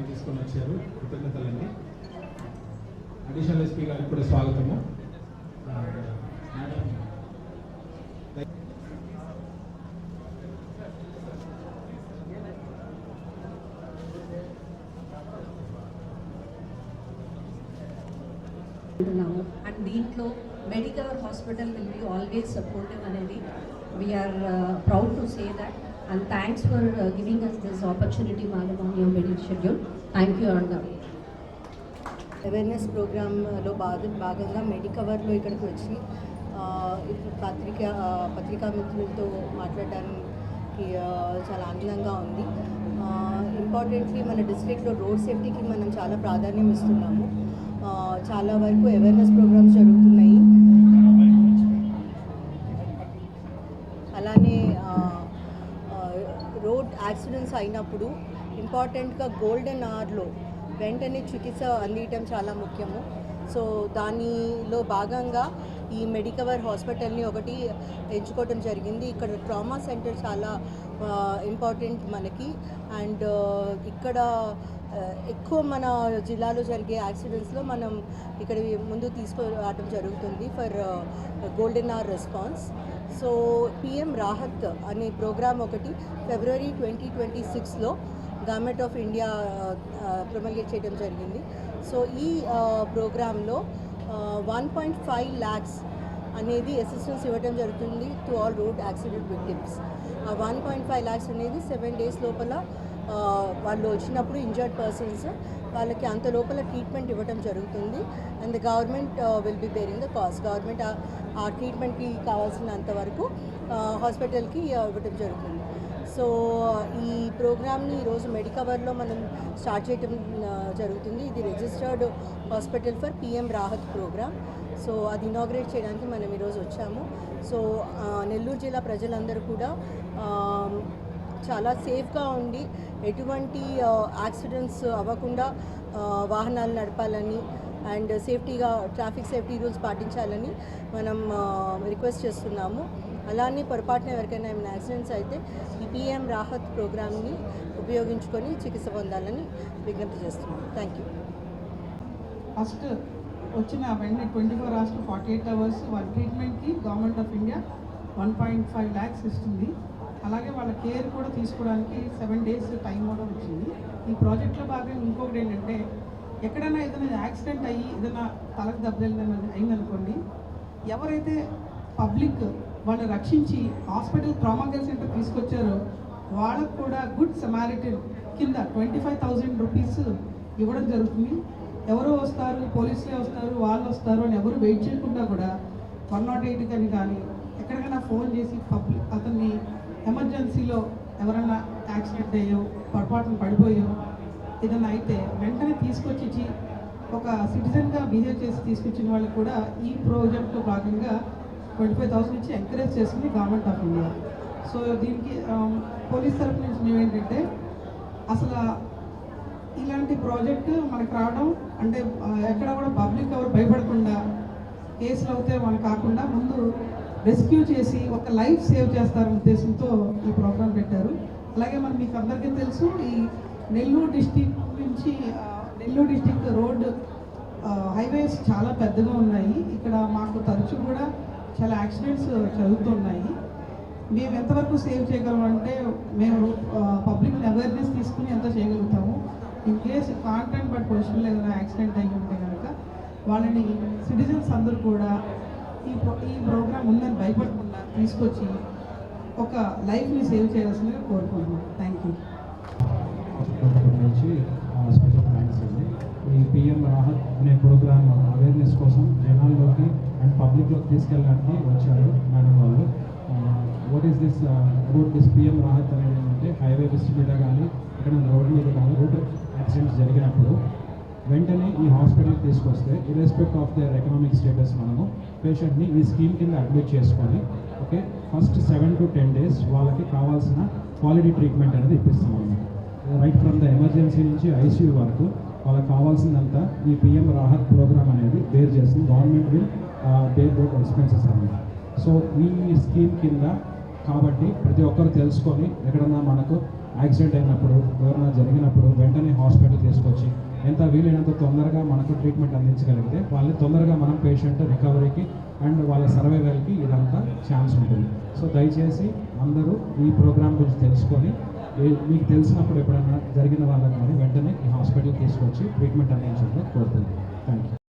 తీసుకొని వచ్చారు. కృతజ్ఞతలండి. Additional SP గారికి కూడా స్వాగతము. అండ్ దీంట్లో Medicover hospital will be always supportive అనేది we are proud to say that and thanks for giving us this opportunity madam on your medical schedule. Thank you and awareness ప్రోగ్రాంలో భాగంగా మెడికవర్లో ఇక్కడికి వచ్చి పత్రికా మిత్రులతో మాట్లాడడానికి చాలా ఆనందంగా ఉంది. ఇంపార్టెంట్లీ మన డిస్ట్రిక్ట్లో రోడ్ సేఫ్టీకి మనం చాలా ప్రాధాన్యం ఇస్తున్నాము. చాలా వరకు అవేర్నెస్ ప్రోగ్రామ్స్ జరుగుతున్నాయి. అలానే రోడ్ యాక్సిడెంట్స్ అయినప్పుడు ఇంపార్టెంట్గా గోల్డెన్ అవర్లో వెంటనే చికిత్స అందించడం చాలా ముఖ్యము. సో దానిలో భాగంగా ఈ మెడికవర్ హాస్పిటల్ని ఒకటి ఎంచుకోవడం జరిగింది. ఇక్కడ ట్రామా సెంటర్ చాలా ఇంపార్టెంట్ మనకి. అండ్ ఇక్కడ ఎక్కువ మన జిల్లాలో జరిగే యాక్సిడెంట్స్లో మనం ఇక్కడ ముందు తీసుకురావడం జరుగుతుంది for golden hour response. So PM Rahat అనే ప్రోగ్రామ్ ఒకటి ఫిబ్రవరి 2026లో గవర్నమెంట్ ఆఫ్ ఇండియా ప్రొమల్గేట్ చేయడం జరిగింది. సో ఈ ప్రోగ్రాంలో 1.5 lakhs అనేది అసిస్టెన్స్ ఇవ్వడం జరుగుతుంది to all road accident victims. ఆ 1.5 lakhs అనేది 7 days లోపల వాళ్ళు వచ్చినప్పుడు ఇంజర్డ్ పర్సన్స్ వాళ్ళకి అంత లోపల ట్రీట్మెంట్ ఇవ్వడం జరుగుతుంది. And the government will be bearing the cost. Government ఆ ట్రీట్మెంట్కి కావాల్సినంత వరకు హాస్పిటల్కి ఇవ్వడం జరుగుతుంది. సో ఈ ప్రోగ్రామ్ని ఈరోజు మెడికవర్లో మనం స్టార్ట్ చేయడం జరుగుతుంది. ఇది registered hospital for PM Rahat programme. So అది ఇనాగ్రేట్ చేయడానికి మనం ఈరోజు వచ్చాము. సో నెల్లూరు జిల్లా ప్రజలందరూ కూడా చాలా సేఫ్గా ఉండి ఎటువంటి యాక్సిడెంట్స్ అవ్వకుండా వాహనాలు నడపాలని అండ్ సేఫ్టీగా ట్రాఫిక్ సేఫ్టీ రూల్స్ పాటించాలని మనం రిక్వెస్ట్ చేస్తున్నాము. అలానే పొరపాటున ఎవరికైనా ఏమైనా యాక్సిడెంట్స్ అయితే ఈ పిఎం రాహత్ ప్రోగ్రామ్ని ఉపయోగించుకొని చికిత్స పొందాలని విజ్ఞప్తి చేస్తున్నాం. Thank you. ఫస్ట్ వచ్చిన వెంటనే 24 hours to 48 hours వాళ్ళ ట్రీట్మెంట్కి గవర్నమెంట్ ఆఫ్ ఇండియా 1.5 lakhs ఇస్తుంది. అలాగే వాళ్ళ కేర్ కూడా తీసుకోవడానికి 7 days టైం కూడా వచ్చింది. ఈ ప్రాజెక్ట్లో భాగంగా ఇంకొకటి ఏంటంటే ఎక్కడైనా ఏదైనా యాక్సిడెంట్ అయ్యి ఏదైనా తలకు దెబ్బతిందని అయిందనుకోండి, ఎవరైతే పబ్లిక్ వాళ్ళు రక్షించి హాస్పిటల్ ట్రామా కేర్ సెంటర్ తీసుకొచ్చారో వాళ్ళకు కూడా గుడ్ సమారిటన్ కింద 25,000 rupees ఇవ్వడం జరుగుతుంది. ఎవరో వస్తారు, పోలీసులే వస్తారు, వాళ్ళు వస్తారు అని ఎవరు వెయిట్ చేయకుండా కూడా 108 కానీ ఎక్కడికైనా ఫోన్ చేసి అతన్ని ఎమర్జెన్సీలో ఎవరైనా యాక్సిడెంట్ అయ్యో పొరపాటున పడిపోయో ఏదైనా అయితే వెంటనే తీసుకొచ్చి ఒక సిటిజన్గా బిహేవ్ చేసి తీసుకొచ్చిన వాళ్ళకి కూడా ఈ ప్రాజెక్ట్లో భాగంగా 25,000 ఇచ్చి ఎంకరేజ్ చేస్తుంది గవర్నమెంట్ ఆఫ్ ఇండియా. సో దీనికి పోలీస్ తరఫు నుంచి మేమేంటంటే అసలు ఇలాంటి ప్రాజెక్టు మనకు రావడం అంటే ఎక్కడ కూడా పబ్లిక్ ఎవరు భయపడకుండా కేసులు అవుతే మనకు కాకుండా ముందు రెస్క్యూ చేసి ఒక లైఫ్ సేవ్ చేస్తారనే ఉద్దేశంతో ఈ ప్రోగ్రాం పెట్టారు. అలాగే మనం మీకు అందరికీ తెలుసు ఈ నెల్లూరు డిస్టిక్ నుంచి నెల్లూరు డిస్టిక్ రోడ్ హైవేస్ చాలా పెద్దగా ఉన్నాయి. ఇక్కడ మాకు తరచూ కూడా చాలా యాక్సిడెంట్స్ జరుగుతున్నాయి. మేము ఎంతవరకు సేవ్ చేయగలమంటే మేము పబ్లిక్ అవేర్నెస్ తీసుకుని ఎంత చేయగలుగుతాము. ఇన్ కేస్ కాంటెంట్ బట్ పొజిషన్లో ఏదైనా యాక్సిడెంట్ అయ్యి ఉంటే కనుక వాళ్ళని సిటిజన్స్ అందరూ కూడా ఈ ప్రోగ్రామ్ ఉందని భయపడకుండా తీసుకొచ్చి ఒక లైఫ్ని సేవ్ చేయాల్సిందిగా కోరుకుంటున్నాం. Thank you. నుంచి స్పెషల్ థ్యాంక్స్ అండి. ఈ పిఎం రాహత్ అనే ప్రోగ్రామ్ అవేర్నెస్ కోసం జనాల్లోకి అండ్ పబ్లిక్లోకి తీసుకెళ్ళడానికి వచ్చారు మేడం వాళ్ళు. What is this about this PM Rahat అనేది ఏంటంటే హైవే బెస్ట్ మీద కానీ ఇక్కడ రోడ్ మీద కానీ రోడ్ యాక్సిడెంట్స్ జరిగినప్పుడు వెంటనే ఈ హాస్పిటల్కి తీసుకొస్తే ఇర్రెస్పెక్ట్ ఆఫ్ దేర్ ఎకనామిక్ స్టేటస్ మనము పేషెంట్ని ఈ స్కీమ్ కింద అడ్మిట్ చేసుకొని ఓకే ఫస్ట్ 7 to 10 days వాళ్ళకి కావాల్సిన క్వాలిటీ ట్రీట్మెంట్ అనేది ఇప్పిస్తాం అన్నమాట. రైట్ ఫ్రమ్ ద ఎమర్జెన్సీ నుంచి ఐసీయూ వరకు వాళ్ళకి కావాల్సిందంతా ఈ పిఎం రాహత్ ప్రోగ్రామ్ అనేది బేర్ చేస్తుంది. గవర్నమెంట్ విల్ బేర్ దోట్ ఎక్స్పెన్సెస్ అన్నమాట. సో ఈ స్కీమ్ కింద కాబట్టి ప్రతి ఒక్కరు తెలుసుకొని ఎక్కడన్నా మనకు యాక్సిడెంట్ అయినప్పుడు ఎవరైనా జరిగినప్పుడు వెంటనే హాస్పిటల్ తీసుకొచ్చి ఎంత వీలైనంత తొందరగా మనకు ట్రీట్మెంట్ అందించగలిగితే వాళ్ళని తొందరగా మనం పేషెంట్ రికవరీకి అండ్ వాళ్ళ సర్వైవల్కి ఇదంతా ఛాన్స్ ఉంటుంది. సో దయచేసి అందరూ ఈ ప్రోగ్రామ్ గురించి తెలుసుకొని మీకు తెలిసినప్పుడు ఎప్పుడైనా జరిగిన వాళ్ళకి కానీ వెంటనే ఈ హాస్పిటల్ తీసుకొచ్చి ట్రీట్మెంట్ అందించడం కోరుతుంది. Thank you.